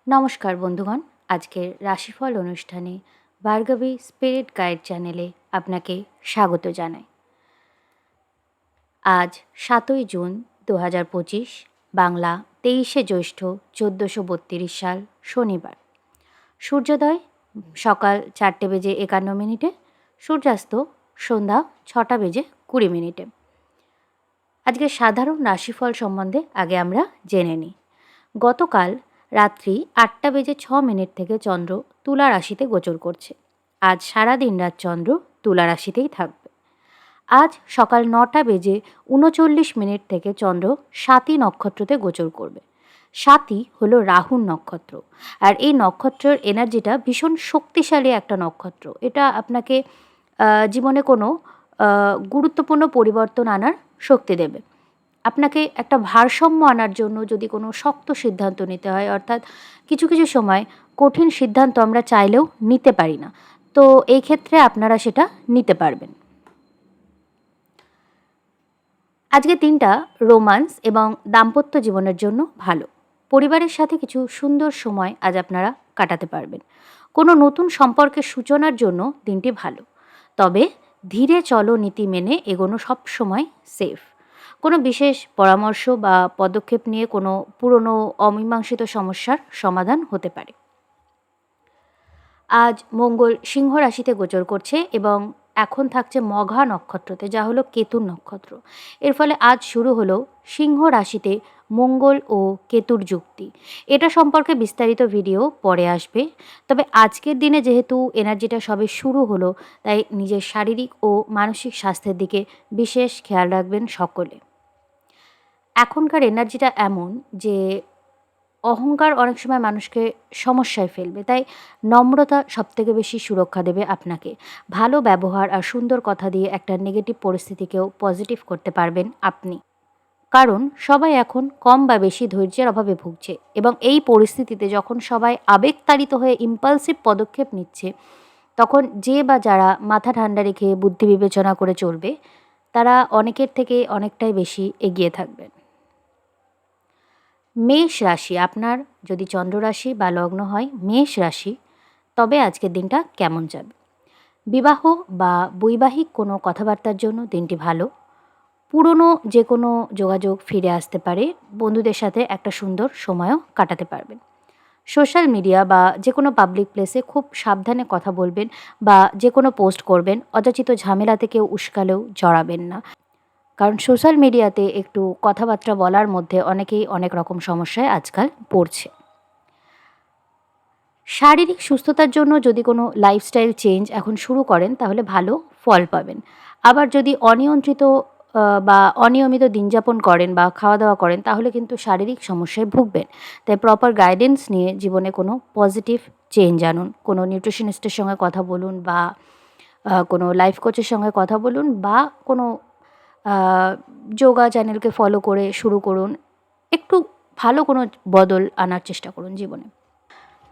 নমস্কার বন্ধুগণ, আজকের রাশিফল অনুষ্ঠানে ভার্গবী স্পিরিট গাইড চ্যানেলে আপনাকে স্বাগত জানাই। আজ 7ই জুন 2025, বাংলা 23শে জ্যৈষ্ঠ 1432 সাল, শনিবার। সূর্যোদয় সকাল 4:51, সূর্যাস্ত সন্ধ্যা 6:20। আজকের সাধারণ রাশিফল সম্বন্ধে আগে আমরা জেনে নিই। গতকাল রাত্রি 8:06 থেকে চন্দ্র তুলা রাশিতে গোচর করছে। আজ সারাদিন রাত চন্দ্র তুলা রাশিতেই থাকবে। আজ সকাল 9:39 থেকে চন্দ্র স্বাতী নক্ষত্রতে গোচর করবে। স্বাতী হলো রাহুর নক্ষত্র, আর এই নক্ষত্রের এনার্জিটা ভীষণ শক্তিশালী একটা নক্ষত্র। এটা আপনাকে জীবনে কোনো গুরুত্বপূর্ণ পরিবর্তন আনার শক্তি দেবে। আপনাকে একটা ভারসাম্য আনার জন্য যদি কোনো শক্ত সিদ্ধান্ত নিতে হয়, অর্থাৎ কিছু কিছু সময় কঠিন সিদ্ধান্ত আমরা চাইলেও নিতে পারি না, তো এই ক্ষেত্রে আপনারা সেটা নিতে পারবেন। আজকের দিনটা রোমান্স এবং দাম্পত্য জীবনের জন্য ভালো। পরিবারের সাথে কিছু সুন্দর সময় আজ আপনারা কাটাতে পারবেন। কোনো নতুন সম্পর্কের সূচনার জন্য দিনটি ভালো, তবে ধীরে চলো নীতি মেনে এগোনো সবসময় সেফ। কোনো বিশেষ পরামর্শ বা পদক্ষেপ নিয়ে কোনো পুরনো অমীমাংসিত সমস্যার সমাধান হতে পারে। আজ মঙ্গল সিংহ রাশিতে গোচর করছে এবং এখন থাকছে মঘা নক্ষত্রতে, যা হলো কেতুর নক্ষত্র। এর ফলে আজ শুরু হলো সিংহ রাশিতে মঙ্গল ও কেতুর যুক্তি। এটা সম্পর্কে বিস্তারিত ভিডিও পরে আসবে, তবে আজকের দিনে যেহেতু এনার্জিটা সবে শুরু হলো, তাই নিজের শারীরিক ও মানসিক স্বাস্থ্যের দিকে বিশেষ খেয়াল রাখবেন সকলে। এখনকার এনার্জিটা এমন যে অহংকার অনেক সময় মানুষকে সমস্যায় ফেলবে, তাই নম্রতা সবথেকে বেশি সুরক্ষা দেবে আপনাকে। ভালো ব্যবহার আর সুন্দর কথা দিয়ে একটা নেগেটিভ পরিস্থিতিকেও পজিটিভ করতে পারবেন আপনি, কারণ সবাই এখন কম বা বেশি ধৈর্যের অভাবে ভুগছে, এবং এই পরিস্থিতিতে যখন সবাই আবেগতাড়িত হয়ে ইম্পালসিভ পদক্ষেপ নিচ্ছে, তখন যে বা যারা মাথা ঠান্ডা রেখে বুদ্ধি বিবেচনা করে চলবে, তারা অনেকের থেকে অনেকটাই বেশি এগিয়ে থাকবেন। মেষ রাশি, আপনার যদি চন্দ্র রাশি বা লগ্ন হয় মেষ রাশি, তবে আজকের দিনটা কেমন যাবে? বিবাহ বা বৈবাহিক কোনো কথাবার্তার জন্য দিনটি ভালো। পুরনো যে কোনো যোগাযোগ ফিরে আসতে পারে। বন্ধুদের সাথে একটা সুন্দর সময়ও কাটাতে পারবেন। সোশ্যাল মিডিয়া বা যে কোনো পাবলিক প্লেসে খুব সাবধানে কথা বলবেন, বা যে কোনো পোস্ট করবেন অযাচিত ঝামেলাতে কেউ উস্কালেও জড়াবেন না, কারণ সোশ্যাল মিডিয়াতে একটু কথাবার্তা বলার মধ্যে অনেকেই অনেক রকম সমস্যায় আজকাল পড়ছে। শারীরিক সুস্থতার জন্য যদি কোনো লাইফস্টাইল চেঞ্জ এখন শুরু করেন, তাহলে ভালো ফল পাবেন। আবার যদি অনিয়ন্ত্রিত বা অনিয়মিত দিনযাপন করেন বা খাওয়া দাওয়া করেন, তাহলে কিন্তু শারীরিক সমস্যায় ভুগবেন। তাই প্রপার গাইডেন্স নিয়ে জীবনে কোনো পজিটিভ চেঞ্জ আনুন। কোনো নিউট্রিশনিস্টের সঙ্গে কথা বলুন, বা কোনো লাইফ কোচের সঙ্গে কথা বলুন, বা কোনো আ যোগা চ্যানেলকে ফলো করে শুরু করুন। একটু ভালো কোনো বদল আনার চেষ্টা করুন জীবনে।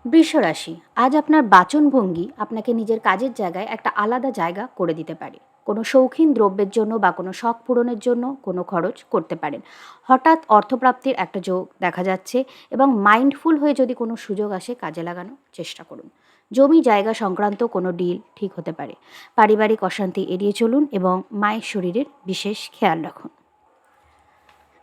বৃষরাশি, আজ আপনার বাচনভঙ্গি আপনাকে নিজের কাজের জায়গায় একটা আলাদা জায়গা করে দিতে পারে। কোনো শৌখিন দ্রব্যের জন্য বা কোনো শখ পূরণের জন্য কোনো খরচ করতে পারেন। হঠাৎ অর্থপ্রাপ্তির একটা যোগ দেখা যাচ্ছে, এবং মাইন্ডফুল হয়ে যদি কোনো সুযোগ আসে কাজে লাগানোর চেষ্টা করুন। জমি জায়গা সংক্রান্ত কোনো ডিল ঠিক হতে পারে। পারিবারিক অশান্তি এড়িয়ে চলুন এবং মায়ের শরীরের বিশেষ খেয়াল রাখুন।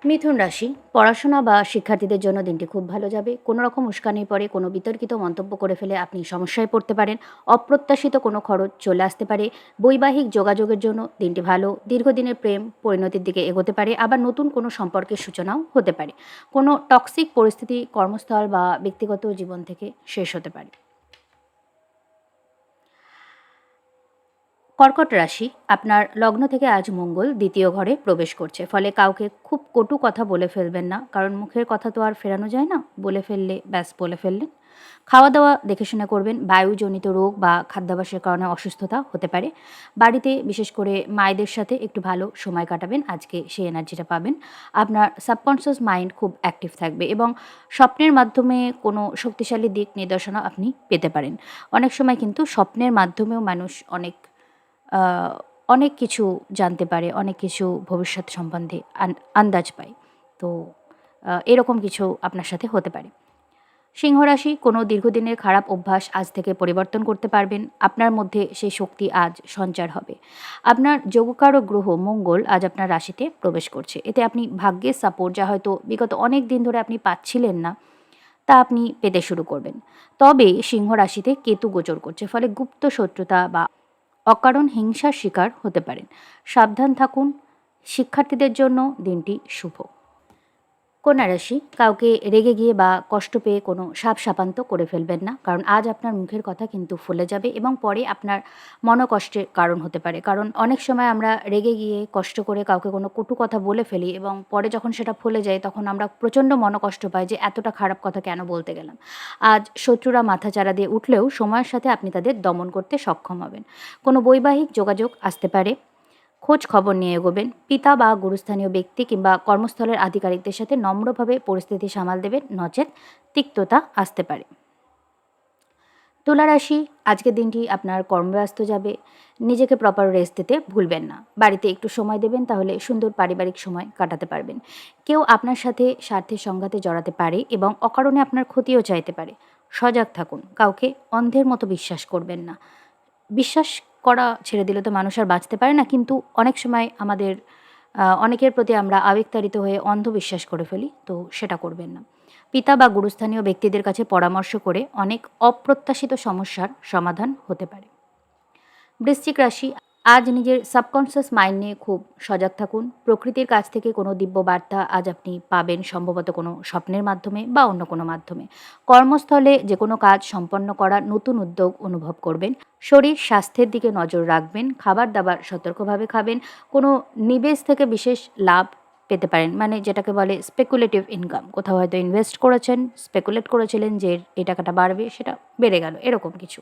মিথুন রাশি, পড়াশোনা বা শিক্ষার্থীদের জন্য দিনটি খুব ভালো যাবে। কোনো রকম উস্কানির পরে কোনো বিতর্কিত মন্তব্য করে ফেলে আপনি সমস্যায় পড়তে পারেন। অপ্রত্যাশিত কোনো খরচ চলে আসতে পারে। বৈবাহিক যোগাযোগের জন্য দিনটি ভালো। দীর্ঘদিনের প্রেম পরিণতির দিকে এগোতে পারে, আবার নতুন কোনো সম্পর্কের সূচনাও হতে পারে। কোনো টক্সিক পরিস্থিতি কর্মস্থল বা ব্যক্তিগত জীবন থেকে শেষ হতে পারে। কর্কট রাশি, আপনার লগ্ন থেকে আজ মঙ্গল দ্বিতীয় ঘরে প্রবেশ করছে, ফলে কাউকে খুব কটু কথা বলে ফেলবেন না, কারণ মুখের কথা তো আর ফেরানো যায় না। বলে ফেললে ব্যাস বলে ফেললেন। খাওয়া দাওয়া দেখে শুনে করবেন। বায়ুজনিত রোগ বা খাদ্যাভ্যাসের কারণে অসুস্থতা হতে পারে। বাড়িতে বিশেষ করে মায়েদের সাথে একটু ভালো সময় কাটাবেন, আজকে সেই এনার্জিটা পাবেন। আপনার সাবকনশিয়াস মাইন্ড খুব অ্যাক্টিভ থাকবে, এবং স্বপ্নের মাধ্যমে কোনো শক্তিশালী দিক নির্দেশনা আপনি পেতে পারেন। অনেক সময় কিন্তু স্বপ্নের মাধ্যমেও মানুষ আ অনেক কিছু জানতে পারে, অনেক কিছু ভবিষ্যৎ সম্বন্ধে আন্দাজ পায়। তো এরকম কিছু আপনার সাথে হতে পারে। সিংহ রাশি কোনো দীর্ঘদিনের খারাপ অভ্যাস আজ থেকে পরিবর্তন করতে পারবেন। আপনার মধ্যে সেই শক্তি আজ সঞ্চার হবে। আপনার যোগকারক গ্রহ মঙ্গল আজ আপনার রাশিতে প্রবেশ করছে। এতে আপনি ভাগ্যের সাপোর্ট, যা হয়তো বিগত অনেক দিন ধরে আপনি পাচ্ছিলেন না, তা আপনি পেতে শুরু করবেন। তবে সিংহ রাশিতে কেতু গোচর করছে, ফলে গুপ্ত শত্রুতা বা অকারণ হিংসার শিকার হতে পারেন। সাবধান থাকুন। শিক্ষার্থীদের জন্য দিনটি শুভ। কন্যা রাশি, কাউকে রেগে গিয়ে বা কষ্ট পেয়ে কোনো সাপ-সাপান্ত করে ফেলবেন না। কারণ আজ আপনার মুখের কথা কিন্তু ফলে যাবে এবং পরে আপনার মনোকষ্টের কারণ হতে পারে। কারণ অনেক সময় আমরা রেগে গিয়ে কষ্ট করে কাউকে কোনো কটু কথা বলে ফেলি এবং পরে যখন সেটা ফলে যায় তখন আমরা প্রচণ্ড মনোকষ্ট পাই যে এতটা খারাপ কথা কেন বলতে গেলাম। আজ শত্রুরা মাথাচাড়া দিয়ে উঠলেও সময়ের সাথে আপনি তাদের দমন করতে সক্ষম হবেন। কোনো বৈবাহিক যোগাযোগ আসতে পারে। খোঁজ খবর নিয়ে এগোবেন। পিতা বা গুরুস্থানীয় ব্যক্তি কিংবা কর্মস্থলের আধিকারিকদের সাথে নম্রভাবে পরিস্থিতি সামাল দেবেন, নচেত তিক্ততা আসতে পারে। তুলা রাশি, আজকের দিনটি আপনার কর্মব্যস্ত যাবে। নিজেকে প্রপার রেস্ট দিতে ভুলবেন না। বাড়িতে একটু সময় দেবেন, তাহলে সুন্দর পারিবারিক সময় কাটাতে পারবেন। কেউ আপনার সাথে স্বার্থের সংঘাতে জড়াতে পারে এবং অকারণে আপনার ক্ষতিও চাইতে পারে। সজাগ থাকুন। কাউকে অন্ধের মতো বিশ্বাস করবেন না। বিশ্বাস করা ছেড়ে দিলে তো মানুষ আর বাঁচতে পারে না। কিন্তু অনেক সময় আমাদের অনেকের প্রতি আমরা আবেগতাড়িত হয়ে অন্ধবিশ্বাস করে ফেলি। তো সেটা করবেন না। পিতা বা গুরুস্থানীয় ব্যক্তিদের কাছে পরামর্শ করে অনেক অপ্রত্যাশিত সমস্যার সমাধান হতে পারে। বৃশ্চিক রাশি, আজ নিজের সাবকনসিয়াস মাইন্ড নিয়ে খুব সজাগ থাকুন। প্রকৃতির কাছ থেকে কোনো দিব্য বার্তা আজ আপনি পাবেন, সম্ভবত কোনো স্বপ্নের মাধ্যমে বা অন্য কোনো মাধ্যমে। কর্মস্থলে যে কোনো কাজ সম্পন্ন করার নতুন উদ্যোগ অনুভব করবেন। শরীর স্বাস্থ্যের দিকে নজর রাখবেন। খাবার দাবার সতর্কভাবে খাবেন। কোনো নিবেশ থেকে বিশেষ লাভ পেতে পারেন, মানে যেটাকে বলে স্পেকুলেটিভ ইনকাম। কোথাও হয়তো ইনভেস্ট করেছেন, স্পেকুলেট করেছিলেন যে এই টাকাটা বাড়বে, সেটা বেড়ে গেল, এরকম কিছু।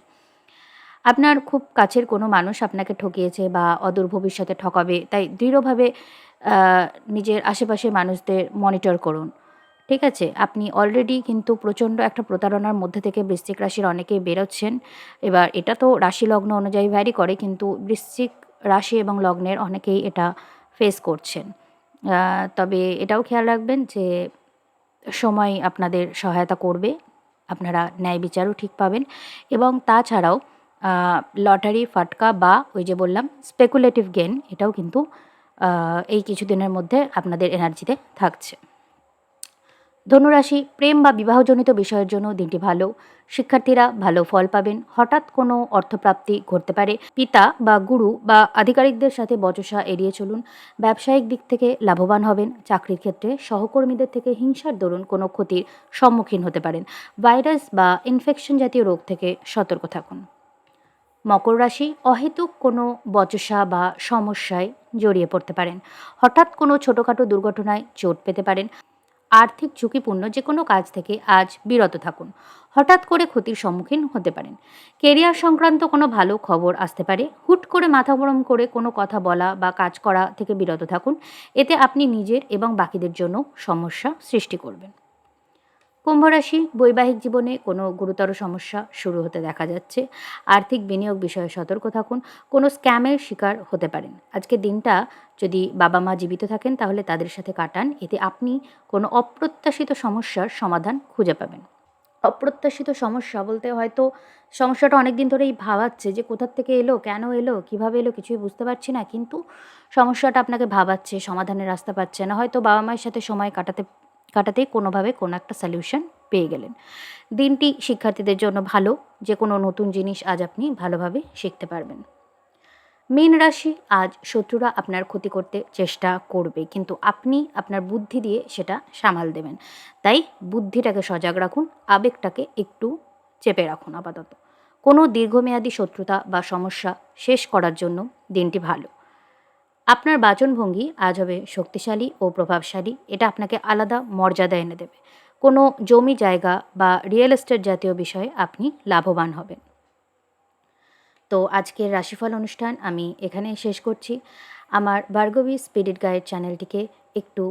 আপনার খুব কাছের কোনো মানুষ আপনাকে ঠকিয়েছে বা অদূর ভবিষ্যতে ঠকাবে, তাই দৃঢ়ভাবে আ নিজের আশেপাশের মানুষদের মনিটর করুন। ঠিক আছে? আপনি অলরেডি কিন্তু প্রচণ্ড একটা প্রতারণার মধ্যে থেকে বৃশ্চিক রাশির অনেকেই বেরোচ্ছেন। এবার এটা তো রাশি লগ্ন অনুযায়ী ভ্যারি করে, কিন্তু বৃশ্চিক রাশি এবং লগ্নের অনেকেই এটা ফেস করছেন। আ তবে এটাও খেয়াল রাখবেন যে সময় আপনাদের সহায়তা করবে। আপনারা ন্যায় বিচারও ঠিক পাবেন এবং তাছাড়াও আ লটারি, ফাটকা বা ওই যে বললাম স্পেকুলেটিভ গেইন, এটাও কিন্তু আ এই কিছুদিনের মধ্যে আপনাদের এনার্জিতে থাকছে। ধনুরাশি, প্রেম বা বিবাহজনিত বিষয়ের জন্য দিনটি ভালো। শিক্ষার্থীরা ভালো ফল পাবেন। হঠাৎ কোনো অর্থপ্রাপ্তি ঘটতে পারে। পিতা বা গুরু বা আধিকারিকদের সাথে বচসা এড়িয়ে চলুন। ব্যবসায়িক দিক থেকে লাভবান হবেন। চাকরির ক্ষেত্রে সহকর্মীদের থেকে হিংসার দরুন কোনো ক্ষতির সম্মুখীন হতে পারেন। ভাইরাস বা ইনফেকশন জাতীয় রোগ থেকে সতর্ক থাকুন। মকর রাশি, অহেতুক কোনো বচসা বা সমস্যায় জড়িয়ে পড়তে পারেন। হঠাৎ কোনো ছোটোখাটো দুর্ঘটনায় চোট পেতে পারেন। আর্থিক ঝুঁকিপূর্ণ যে কোনো কাজ থেকে আজ বিরত থাকুন। হঠাৎ করে ক্ষতির সম্মুখীন হতে পারেন। কেরিয়ার সংক্রান্ত কোনো ভালো খবর আসতে পারে। হুট করে মাথা গরম করে কোনো কথা বলা বা কাজ করা থেকে বিরত থাকুন। এতে আপনি নিজের এবং বাকিদের জন্য সমস্যা সৃষ্টি করবেন। কুম্ভ রাশি, বৈবাহিক জীবনে কোনো গুরুতর সমস্যা শুরু হতে দেখা যাচ্ছে। আর্থিক বিনিয়োগ বিষয়ে সতর্ক থাকুন। কোনো স্ক্যামের শিকার হতে পারেন। আজকের দিনটা যদি বাবা মা জীবিত থাকেন তাহলে তাদের সাথে কাটান। এতে আপনি কোনো অপ্রত্যাশিত সমস্যার সমাধান খুঁজে পাবেন। অপ্রত্যাশিত সমস্যা বলতে হয়তো সমস্যাটা অনেক দিন ধরেই ভাবাচ্ছে যে কোথা থেকে এলো, কেন এলো, কিভাবে এলো, কিছুই বুঝতে পারছি না। কিন্তু সমস্যাটা আপনাকে ভাবাচ্ছে, সমাধানের রাস্তা পাচ্ছে না। হয়তো বাবা মায়ের সাথে সময় কাটাতেই কোনোভাবে কোনো একটা সলিউশন পেয়ে গেলেন। দিনটি শিক্ষার্থীদের জন্য ভালো। যে কোনো নতুন জিনিস আজ আপনি ভালোভাবে শিখতে পারবেন। মীন রাশি, আজ শত্রুরা আপনার ক্ষতি করতে চেষ্টা করবে, কিন্তু আপনি আপনার বুদ্ধি দিয়ে সেটা সামাল দেবেন। তাই বুদ্ধিটাকে সজাগ রাখুন, আবেগটাকে একটু চেপে রাখুন আপাতত। কোনো দীর্ঘমেয়াদী শত্রুতা বা সমস্যা শেষ করার জন্য দিনটি ভালো। আপনার বাচনভঙ্গি আজ হবে শক্তিশালী ও প্রভাবশালী। এটা আপনাকে আলাদা মর্যাদা এনে দেবে। কোনো জমি জায়গা বা রিয়েল এস্টেট জাতীয় বিষয়ে আপনি লাভবান হবেন। তো আজকের রাশিফল অনুষ্ঠান আমি এখানেই শেষ করছি। আমার ভার্গবী স্পিরিট গাইড চ্যানেলটিকে একটু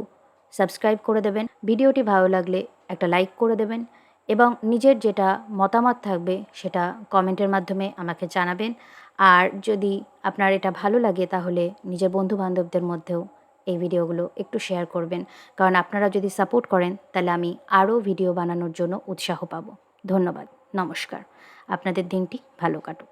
সাবস্ক্রাইব করে দেবেন। ভিডিওটি ভালো লাগলে একটা লাইক করে দেবেন এবং নিজের যেটা মতামত থাকবে সেটা কমেন্টের মাধ্যমে আমাকে জানাবেন। আর যদি আপনার এটা ভালো লাগে তাহলে নিজের বন্ধু-বান্ধবদের মধ্যেও এই ভিডিওগুলো একটু শেয়ার করবেন, কারণ আপনারা যদি সাপোর্ট করেন তাহলে আমি আরও ভিডিও বানানোর জন্য উৎসাহ পাবো। ধন্যবাদ, নমস্কার। আপনাদের দিনটি ভালো কাটুক।